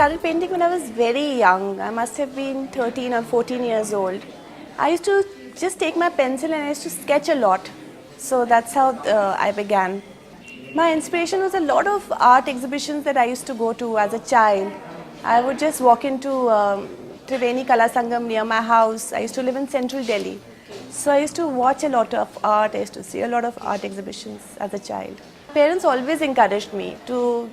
started painting when I was very young. I must have been 13 or 14 years old. I used to just take my pencil and I used to sketch a lot. So that's how I began. My inspiration was a lot of art exhibitions that I used to go to as a child. I would just walk into Triveni Kala Sangam near my house. I used to live in central Delhi. So I used to watch a lot of art. I used to see a lot of art exhibitions as a child. Parents always encouraged me to,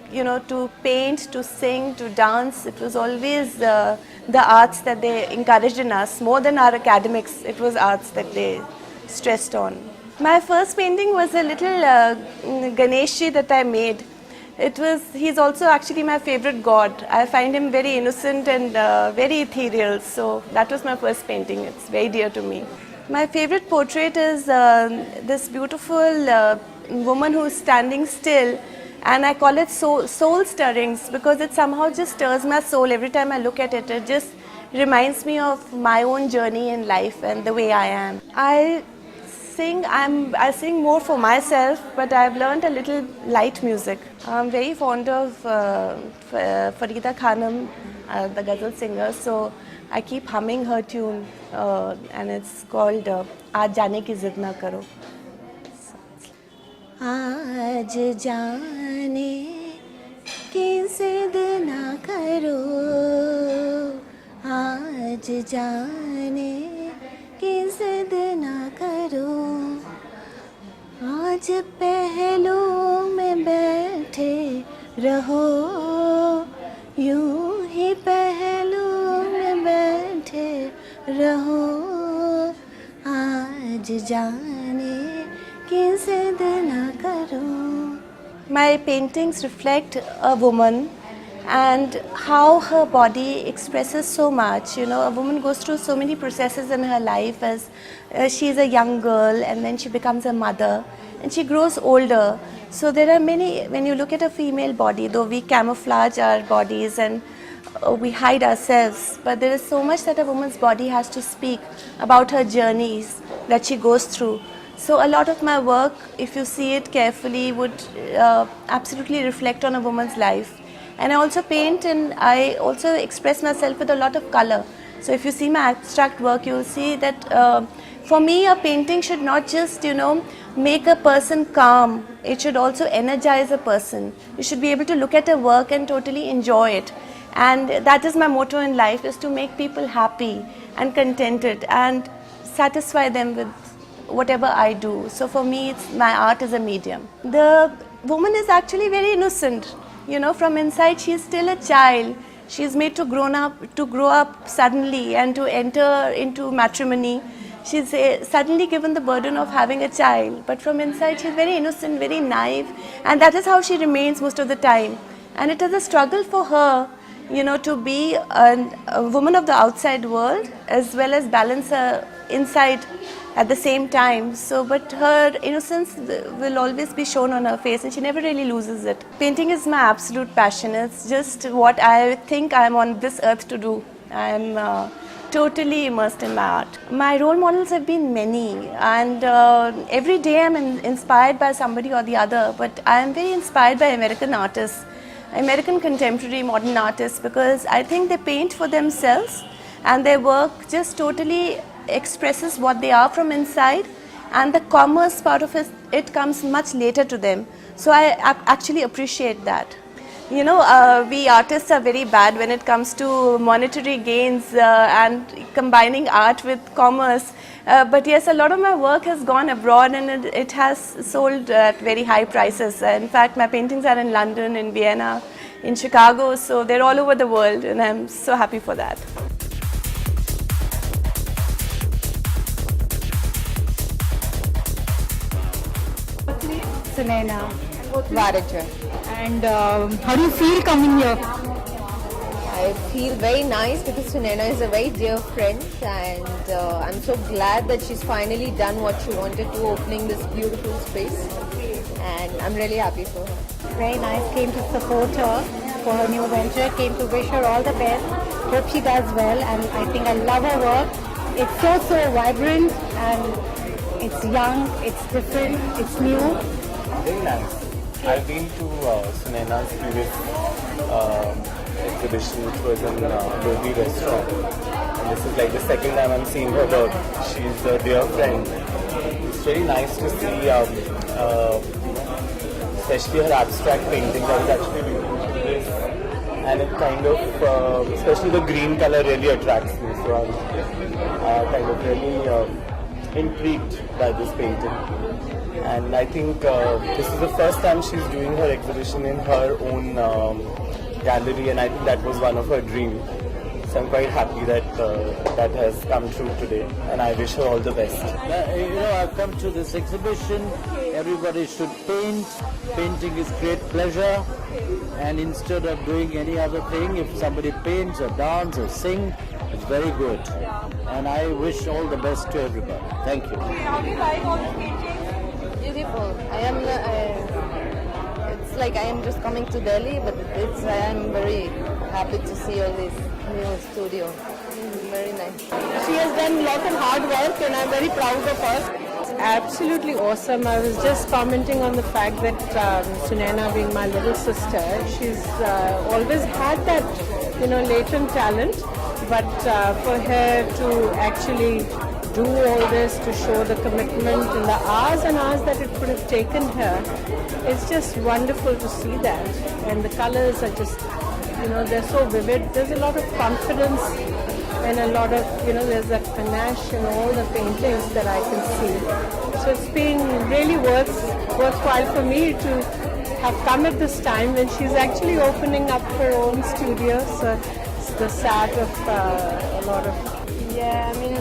to paint, to sing, to dance. It was always the arts that they encouraged in us. More than our academics, it was arts that they stressed on. My first painting was a little Ganesh that I made. He's also actually my favorite god. I find him very innocent and very ethereal. So that was my first painting. It's very dear to me. My favorite portrait is this beautiful woman who is standing still, and I call it soul stirrings because it somehow just stirs my soul. Every time I look at it, it just reminds me of my own journey in life and the way I am. I sing more for myself, but I've learned a little light music. I'm very fond of Farida Khanum, the ghazal singer, so I keep humming her tune, and it's called Aaj Jaane Ki Zid Na Karo. आज जाने की जिद ना करो, आज जाने की जिद ना करो, आज पहलू में बैठे रहो, यूं ही पहलू में बैठे रहो, आज जाने My paintings reflect a woman and how her body expresses so much. A woman goes through so many processes in her life as she's a young girl, and then she becomes a mother and she grows older. So there are many, when you look at a female body, though we camouflage our bodies and we hide ourselves, but there is so much that a woman's body has to speak about her journeys that she goes through. So a lot of my work, if you see it carefully, would absolutely reflect on a woman's life. And I also paint and I also express myself with a lot of color. So if you see my abstract work, you will see that for me a painting should not just, make a person calm. It should also energize a person. You should be able to look at a work and totally enjoy it. And that is my motto in life, is to make people happy and contented and satisfy them with whatever I do. So for me, my art is a medium. The woman is actually very innocent. From inside she is still a child. She is made to grow up suddenly and to enter into matrimony. She's suddenly given the burden of having a child. But from inside she's very innocent, very naive, and that is how she remains most of the time. And it is a struggle for her, to be a woman of the outside world as well as balance her inside at the same time. So, but her innocence will always be shown on her face and she never really loses it. Painting is my absolute passion. It's just what I think I'm on this earth to do. I'm totally immersed in my art. My role models have been many, and every day I'm inspired by somebody or the other, but I'm very inspired by American artists, American contemporary modern artists, because I think they paint for themselves and their work just totally expresses what they are from inside, and the commerce part of it comes much later to them. So I actually appreciate that. We artists are very bad when it comes to monetary gains and combining art with commerce. But yes, a lot of my work has gone abroad and it has sold at very high prices. In fact, my paintings are in London, in Vienna, in Chicago, so they're all over the world, and I'm so happy for that. Sunayana Malhotra. And how do you feel coming here? I feel very nice because Sunayana is a very dear friend, and I'm so glad that she's finally done what she wanted to, opening this beautiful space, and I'm really happy for her. Very nice. Came to support her for her new venture, came to wish her all the best. Hope she does well, and I think I love her work. It's so vibrant, and it's young, it's different, it's new. Very nice. I've been to Sunayana's previous exhibition, which was in Lodi restaurant. And this is like the second time I'm seeing her work. She's a dear friend. It's very nice to see, especially her abstract painting. I was actually looking through this, and it kind of, especially the green color really attracts me. So I'm kind of really intrigued by this painting. And I think this is the first time she's doing her exhibition in her own gallery, and I think that was one of her dreams. So I'm quite happy that that has come true today, and I wish her all the best. I've come to this exhibition. Everybody should paint. Painting is great pleasure, and instead of doing any other thing, if somebody paints or dance or sing, it's very good. And I wish all the best to everybody. Thank you. How do you like all the paintings? Beautiful. It's like I am just coming to Delhi, but I am very happy to see all this new studio. Very nice. She has done lots of hard work and I'm very proud of her. Absolutely awesome. I was just commenting on the fact that Sunayana, being my little sister, she's always had that, latent talent. But for her to actually do all this, to show the commitment and the hours and hours that it could have taken her, it's just wonderful to see that. And the colors are just, they're so vivid. There's a lot of confidence and a lot of, there's that panache in all the paintings that I can see. So it's been really worthwhile for me to have come at this time when she's actually opening up her own studio. So it's the start of a lot of. Yeah, I mean,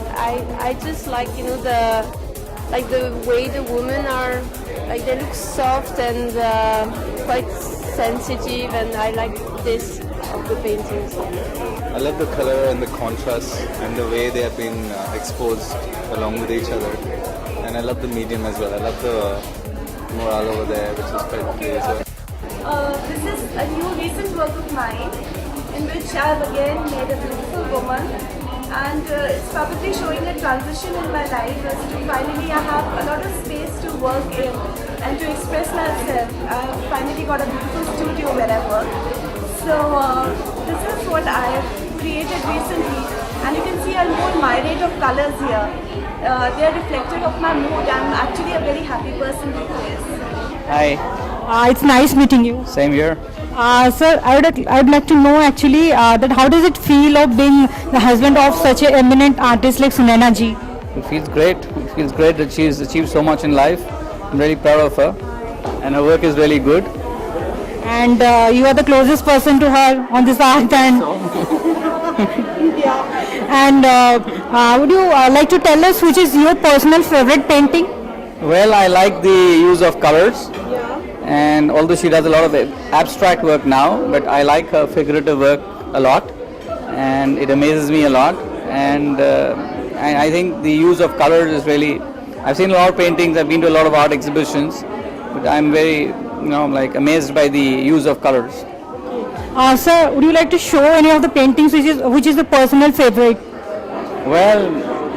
I just like, the way the women are, like they look soft and quite sensitive, and I like this of the paintings. I love the color and the contrast and the way they have been exposed along with each other. And I love the medium as well. I love the mural over there, which is quite pretty as well. This is a new recent work of mine in which I've again made a beautiful woman, and it's probably showing a transition in my life as to finally I have a lot of space to work in and to express myself. I've finally got a beautiful studio where I work. So this is what I've created recently, and you can see a more myriad of colors here. They are reflective of my mood. I'm actually a very happy person with this. Hi. It's nice meeting you. Same here. Sir, I'd like to know actually that how does it feel of being the husband of such an eminent artist like Sunayana ji? It feels great. It feels great that she's achieved so much in life. I'm really proud of her. And her work is really good. And you are the closest person to her on this art. And and would you like to tell us which is your personal favorite painting? Well, I like the use of colors. And although she does a lot of abstract work now, but I like her figurative work a lot, and it amazes me a lot. And I think the use of colors is really, I've seen a lot of paintings, I've been to a lot of art exhibitions, but I'm very, amazed by the use of colors. Sir, would you like to show any of the paintings which is the personal favorite? Well,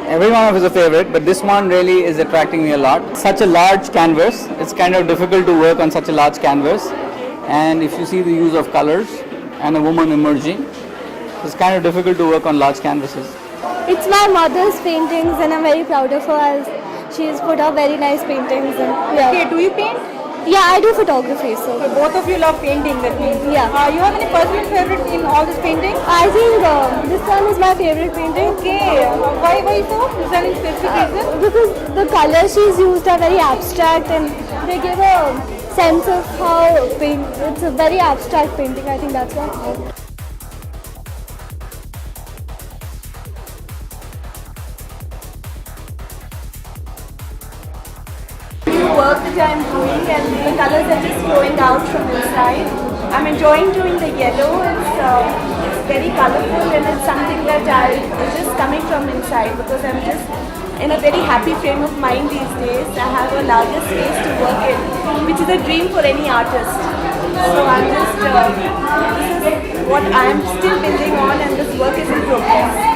every one is a favorite, but this one really is attracting me a lot. Such a large canvas, it's kind of difficult to work on such a large canvas. And if you see the use of colors and a woman emerging, it's kind of difficult to work on large canvases. It's my mother's paintings and I'm very proud of her. She has put up very nice paintings. And, yeah. Okay, do you paint? Yeah, I do photography. So Both of you love painting, that means. Yeah. You have any personal favorite in all this painting? I think this one is my favorite painting. Okay, why so? Is there any specific reason? Because the colors she's used are very abstract and they give a sense of how it's a very abstract painting. I think that's why. Work that I'm doing, and the colors are just flowing out from inside. I'm enjoying doing the yellow. It's very colorful, and it's something that is just coming from inside because I'm just in a very happy frame of mind these days. I have a larger space to work in, which is a dream for any artist. So I'm just, this is what I'm still building on, and this work is in progress.